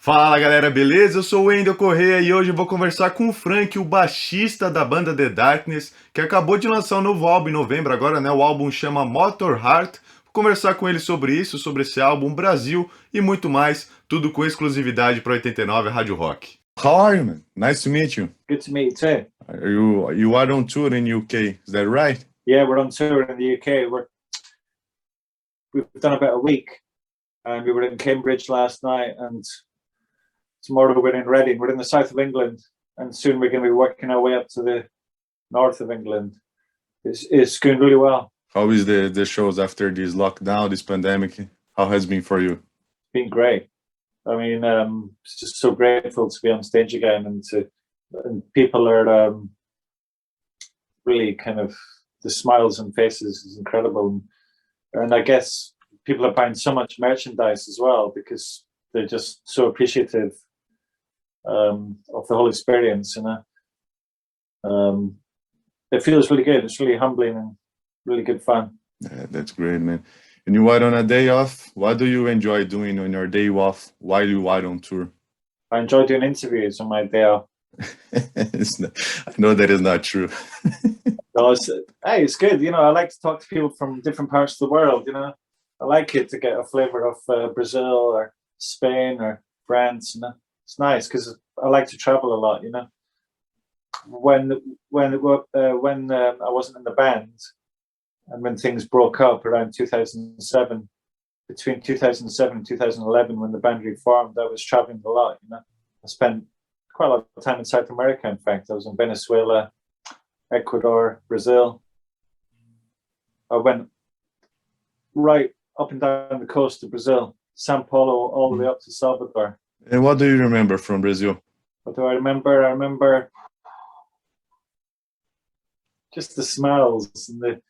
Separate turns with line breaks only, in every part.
Fala galera, beleza? Eu sou o Wendell Correa e hoje eu vou conversar com o Frank, o baixista da banda The Darkness, que acabou de lançar um novo álbum em novembro agora, né? O álbum chama Motorheart. Vou conversar com ele sobre isso, sobre esse álbum, Brasil e muito mais, tudo com exclusividade para 89 Rádio Rock. How are you, man? Nice to meet you.
Good to meet you too.
You are on tour in UK, is that right?
Yeah, we're on tour in the UK. We've done about a week, and we were in Cambridge last night, and tomorrow we're in Reading. We're in the south of England, and soon we're going to be working our way up to the north of England. It's going really well.
How is the shows after this lockdown, this pandemic? How has it been for you?
It's been great. I mean, it's just so grateful to be on stage again, and people are really kind of, the smiles and faces is incredible, and I guess people are buying so much merchandise as well because they're just so appreciative of the whole experience, it feels really good. It's really humbling and really good fun.
Yeah, that's great, man. And you are on a day off. What do you enjoy doing on your day off while you are on tour?
I enjoy doing interviews on my day off.
I know that is not true.
No, it's good. I like to talk to people from different parts of the world. I like it to get a flavor of Brazil or Spain or France. It's nice because I like to travel a lot. When I wasn't in the band and when things broke up around 2007, between 2007 and 2011, when the band reformed, I was traveling a lot. I spent quite a lot of time in South America. In fact, I was in Venezuela, Ecuador, Brazil. I went right up and down the coast of Brazil, Sao Paulo, all the way up to Salvador.
And what do you remember from Brazil?
What do I remember? I remember just the smells and the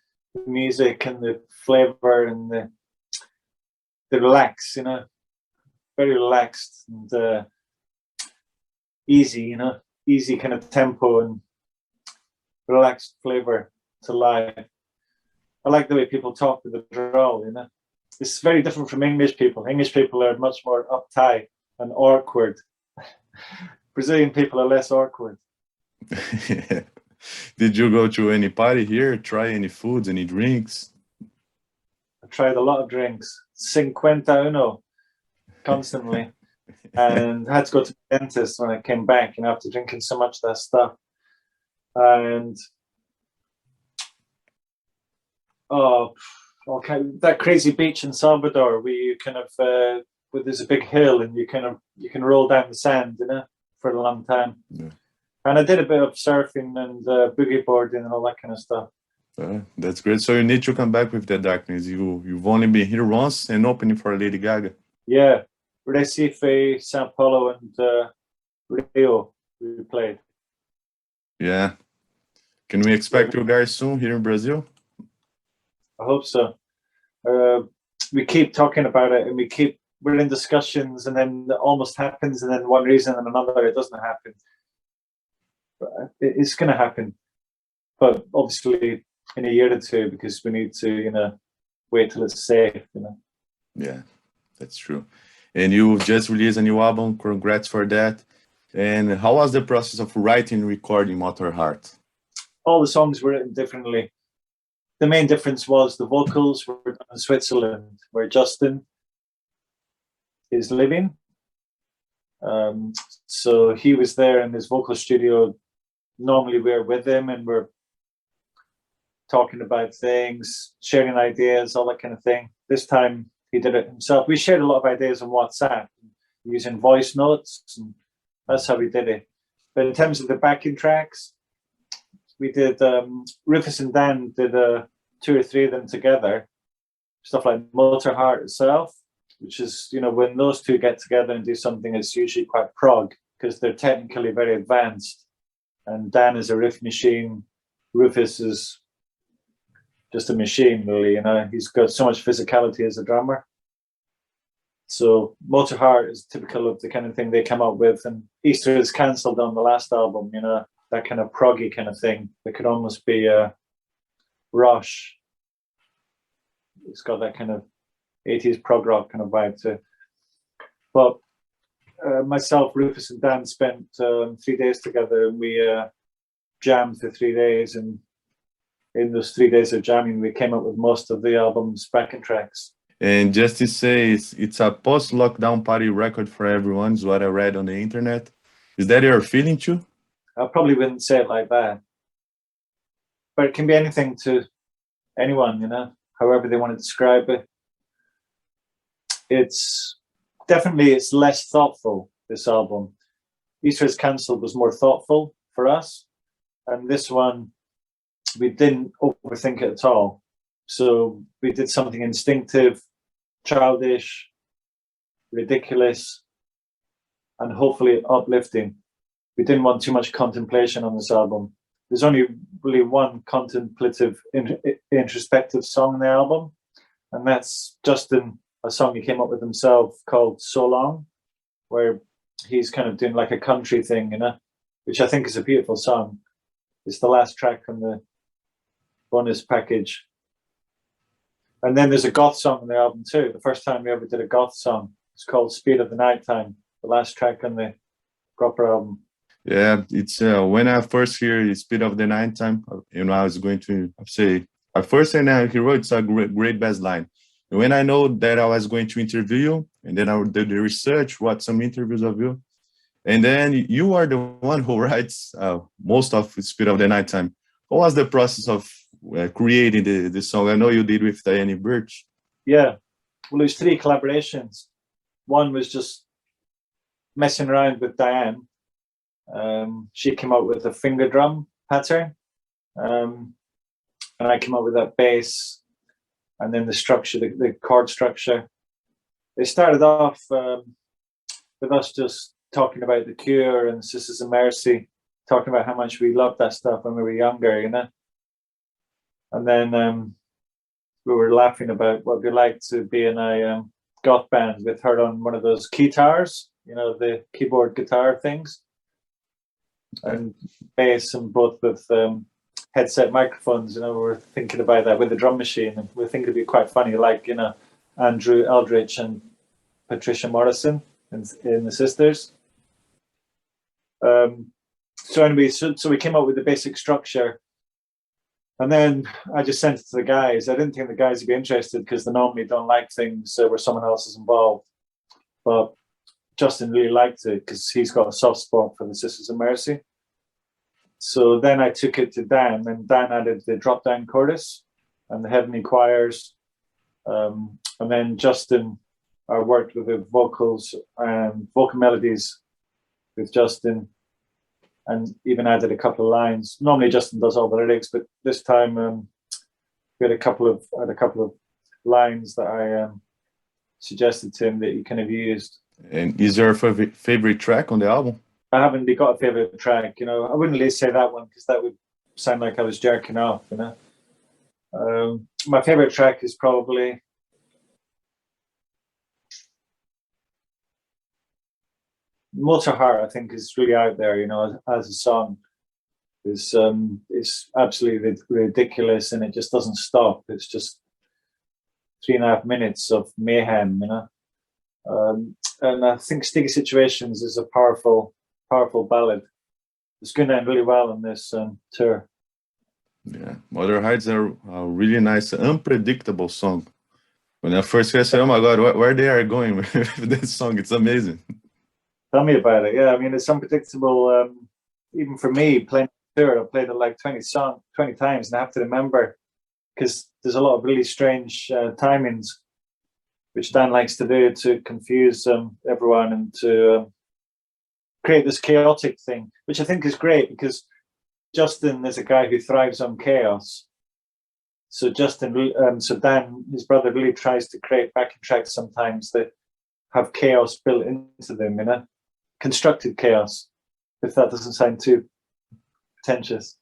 music and the flavor and the relax, very relaxed and easy, easy kind of tempo and relaxed flavor to life. I like the way people talk with the drawl, It's very different from English people. English people are much more uptight and awkward. Brazilian people are less awkward.
Did you go to any party here? Try any foods, any drinks?
I tried a lot of drinks. 51 constantly. And I had to go to the dentist when I came back, after drinking so much of that stuff. And that crazy beach in Salvador where you kind of where there's a big hill and you can roll down the sand, for a long time.
Yeah.
And I did a bit of surfing and boogie boarding and all that kind of stuff.
That's great. So you need to come back with The Darkness. You've only been here once and opening for Lady Gaga.
Yeah, Recife, Sao Paulo, and Rio we played.
Yeah. Can we expect you guys soon here in Brazil?
I hope so. We keep talking about it, and we're in discussions, and then it almost happens, and then one reason and another it doesn't happen. But it's going to happen, but obviously in a year or two, because we need to, wait till it's safe.
Yeah, that's true. And you just released a new album. Congrats for that. And how was the process of writing and recording Motorheart?
All the songs were written differently. The main difference was the vocals were done in Switzerland, where Justin is living. So he was there in his vocal studio. Normally we're with him and we're talking about things, sharing ideas, all that kind of thing. This time he did it himself. We shared a lot of ideas on WhatsApp using voice notes, and that's how we did it. But in terms of the backing tracks, we did Rufus and Dan did 2 or 3 of them together. Stuff like Motorheart itself, which is, when those two get together and do something, it's usually quite prog because they're technically very advanced. And Dan is a riff machine. Rufus is just a machine, really. He's got so much physicality as a drummer. So Motorheart is typical of the kind of thing they come up with. And Easter is cancelled on the last album, that kind of proggy kind of thing. It could almost be Rush. It's got that kind of 80s prog rock kind of vibe too. But myself, Rufus, and Dan spent 3 days together, and we jammed for 3 days. And in those 3 days of jamming, we came up with most of the album's backing tracks.
And just to say, it's a post-lockdown party record for everyone, is what I read on the internet. Is that your feeling too?
I probably wouldn't say it like that, but it can be anything to anyone, you know, however they want to describe it. It's less thoughtful, this album. Easter is Cancelled was more thoughtful for us, and this one, we didn't overthink it at all. So we did something instinctive, childish, ridiculous, and hopefully uplifting. We didn't want too much contemplation on this album. There's only really one contemplative, introspective song on the album, and that's Justin, a song he came up with himself called So Long, where he's kind of doing like a country thing, you know, which I think is a beautiful song. It's the last track on the bonus package. And then there's a goth song on the album too. The first time we ever did a goth song. It's called Speed of the Nighttime, the last track on the proper album.
Yeah, it's when I first hear Speed of the Nighttime, you know, I was going to say, at first, and he wrote, it's a great bass line. And when I know that I was going to interview you, and then I did the research, watch some interviews of you, and then you are the one who writes most of Speed of the Nighttime. What was the process of creating the song? I know you did with Diane Birch.
Yeah, well, it was 3 collaborations. One was just messing around with Diane. She came up with a finger drum pattern, and I came up with that bass, and then the structure, the chord structure. It started off with us just talking about The Cure and Sisters of Mercy, talking about how much we loved that stuff when we were younger, you know. And then we were laughing about what it'd be like to be in a goth band with her on one of those guitars, you know, the keyboard guitar things, and bass, and both with headset microphones. You know, we were thinking about that with the drum machine, and we think it'd be quite funny, like, you know, Andrew Eldritch and Patricia Morrison in the Sisters. So anyway, so we came up with the basic structure, and then I just sent it to the guys. I didn't think the guys would be interested because they normally don't like things where someone else is involved, but Justin really liked it because he's got a soft spot for the Sisters of Mercy. So then I took it to Dan, and Dan added the drop-down chorus and the heavenly choirs, and then Justin worked with the vocals and vocal melodies with Justin, and even added a couple of lines. Normally Justin does all the lyrics, but this time we had a couple of lines that I suggested to him that he kind of used.
And is there a favorite track on the album?
I haven't really got a favorite track, you know. I wouldn't really say that one because that would sound like I was jerking off, you know. My favorite track is probably Motorheart. I think is really out there, you know, as a song. It's absolutely ridiculous, and it just doesn't stop. It's just 3.5 minutes of mayhem, you know. And I think Sticky Situations is a powerful ballad. It's going to end really well on this tour.
Yeah, Motorheart's a really nice, unpredictable song. When I first heard, I said, "Oh my God, where they are going with this song? It's amazing."
Tell me about it. Yeah, I mean, it's unpredictable. Even for me, playing the tour, I played it like 20 times, and I have to remember because there's a lot of really strange timings, which Dan likes to do to confuse everyone and to create this chaotic thing, which I think is great because Justin is a guy who thrives on chaos. So so Dan, his brother, really tries to create backing tracks sometimes that have chaos built into them, you know, constructed chaos, if that doesn't sound too pretentious.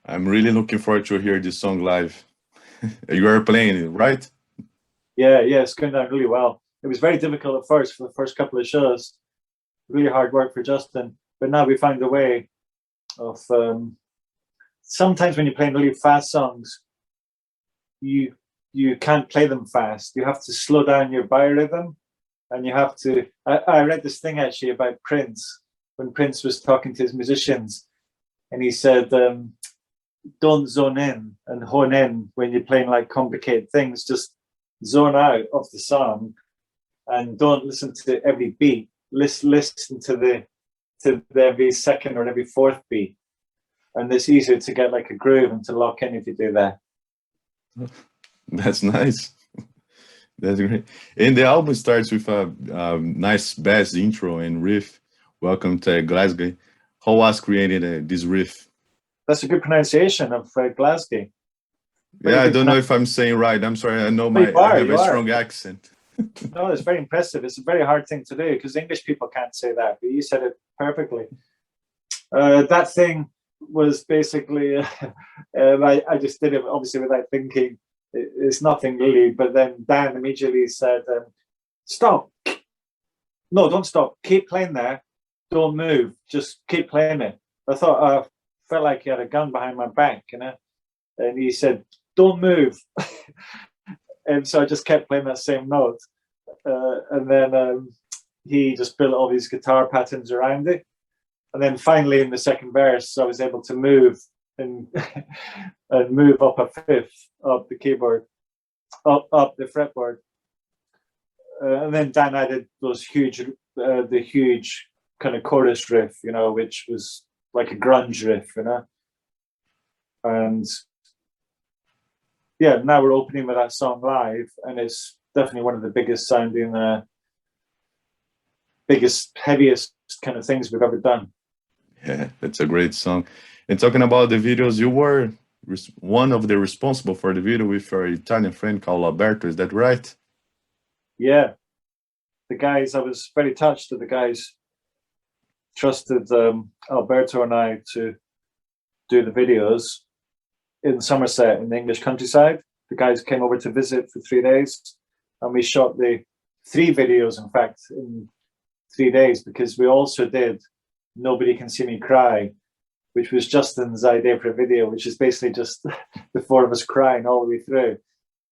I'm really looking forward to hear this song live. You are playing it, right?
Yeah, it's going down really well. It was very difficult at first for the first couple of shows. Really hard work for Justin, but now we find a way of. Sometimes when you're playing really fast songs, you can't play them fast. You have to slow down your biorhythm and you have to. I read this thing actually about Prince, when Prince was talking to his musicians, and he said, don't zone in and hone in when you're playing like complicated things. Just zone out of the song and don't listen to every beat. Listen to every second or every fourth beat. And it's easier to get like a groove and to lock in if you do that.
That's nice. That's great. And the album starts with a nice bass intro and riff. Welcome to Glasgow. How was created this riff?
That's a good pronunciation of Glasgow.
Yeah, I don't know if I'm saying right. I'm sorry. I know I have a strong accent.
No, it's very impressive. It's a very hard thing to do because English people can't say that, but you said it perfectly. That thing was basically, I just did it obviously without thinking. It's nothing really, but then Dan immediately said, stop. No, don't stop. Keep playing there. Don't move. Just keep playing it. I thought I felt like he had a gun behind my back, you know. And he said, "Don't move." And so I just kept playing that same note. And then he just built all these guitar patterns around it. And then finally, in the second verse, I was able to move and move up a fifth up the keyboard, up the fretboard. And then Dan added those the huge kind of chorus riff, you know, which was like a grunge riff, you know. And yeah, now we're opening with that song live, and it's definitely one of the biggest sounding, heaviest kind of things we've ever done.
Yeah, that's a great song. And talking about the videos, you were one of the responsible for the video with your Italian friend called Alberto. Is that right?
Yeah, the guys. I was very touched that the guys trusted Alberto and I to do the videos in Somerset in the English countryside. The guys came over to visit for 3 days, and we shot the 3 videos, in fact, in 3 days, because we also did Nobody Can See Me Cry, which was Justin's idea for a video, which is basically just the 4 of us crying all the way through.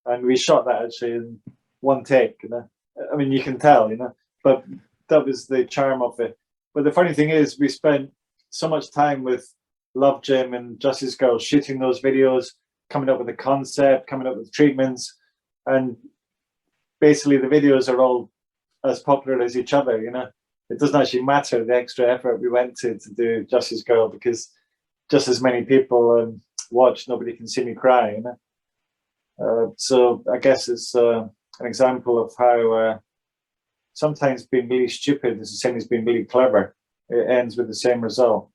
And we shot that actually in one take, you know. I mean, you can tell, you know, but that was the charm of it. But the funny thing is, we spent so much time with Love Jim and Justice Girl shooting those videos, coming up with a concept, coming up with treatments, and basically the videos are all as popular as each other, you know. It doesn't actually matter the extra effort we went to do Justice Girl, because just as many people watch Nobody Can See Me Cry, you know. So I guess it's an example of how sometimes being really stupid is the same as being really clever. It ends with the same result.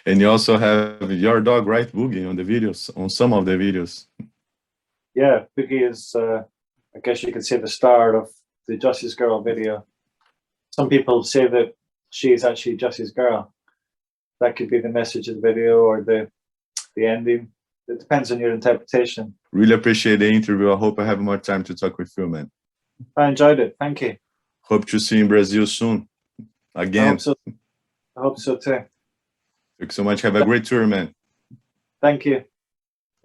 And you also have your dog, right, Boogie, on the videos, on some of the videos.
Yeah, Boogie is, I guess you could say, the star of the Justice Girl video. Some people say that she is actually Justice Girl. That could be the message of the video or the ending. It depends on your interpretation.
Really appreciate the interview. I hope I have more time to talk with you, man.
I enjoyed it. Thank you.
Hope to see you in Brazil soon. Again.
I hope so too.
Thank you so much. Have a great tour, man.
Thank you.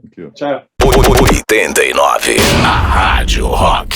Thank you.
Ciao.
89, a Rádio Rock.